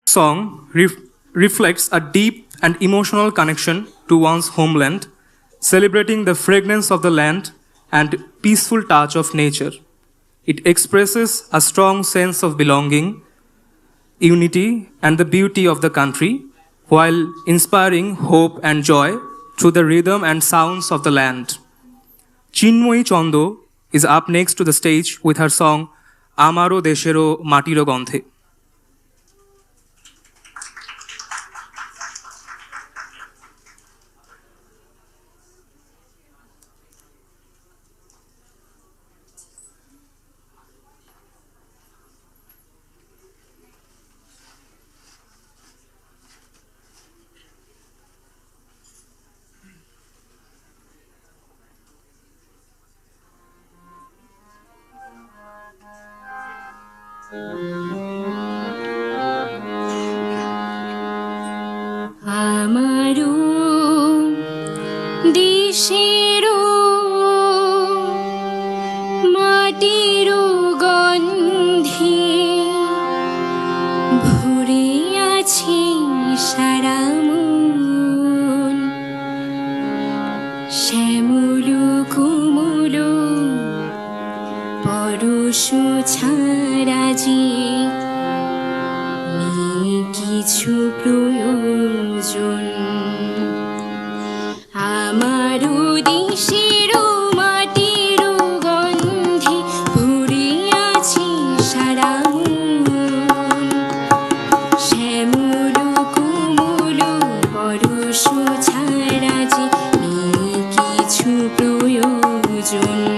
Song reflects a deep and emotional connection to one's homeland, celebrating the fragrance of the land and peaceful touch of nature. It expresses a strong sense of belonging, unity, and the beauty of the country, while inspiring hope and joy through the rhythm and sounds of the land. Chinmoyi Chondo is up next to the stage with her song Amaro Deshero Matiro Gandhe. আমারু দেশেরো মাটিরো গন্ধে ভরে আছে সারা মন শ্যামলো কুমলো পরশ ছাড়া যে নেই কিছু প্রয়োজন আমারও দেশেরও মাটিরও গন্ধে ভরে আছে সারা মন শ্যামল কোমল পরশ ছাড়া যে নেই কিছু প্রয়োজন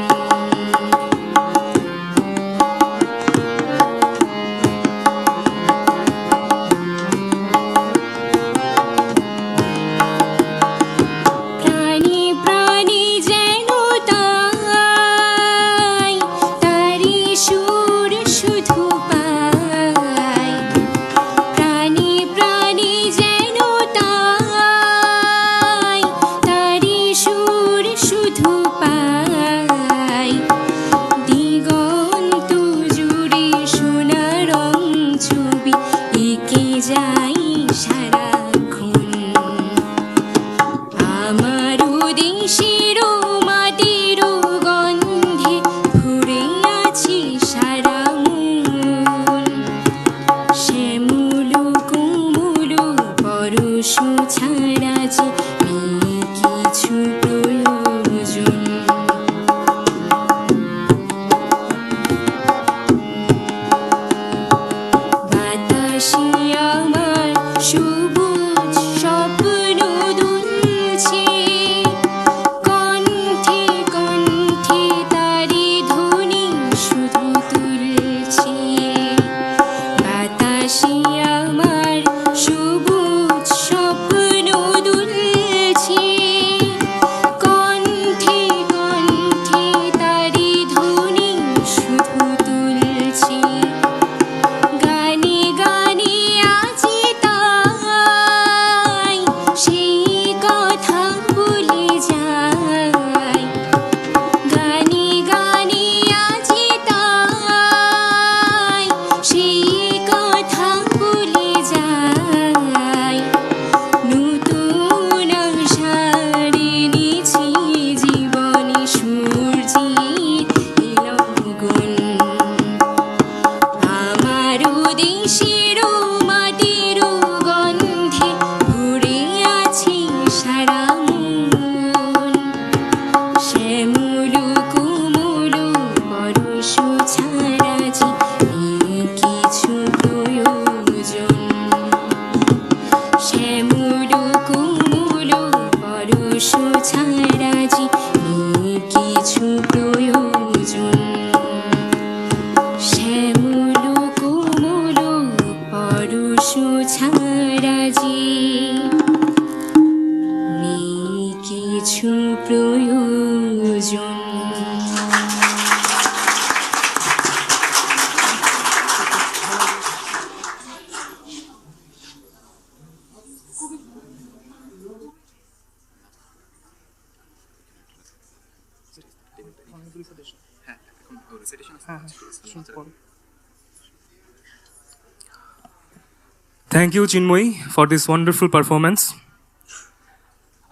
Thank you, Chinmoy, for this wonderful performance.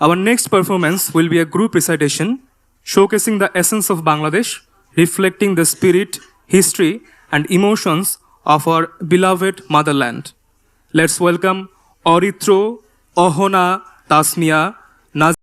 Our next performance will be a group recitation showcasing the essence of Bangladesh, reflecting the spirit, history, and emotions of our beloved motherland. Let's welcome Orithro, Ohona, Tasmia, Naz.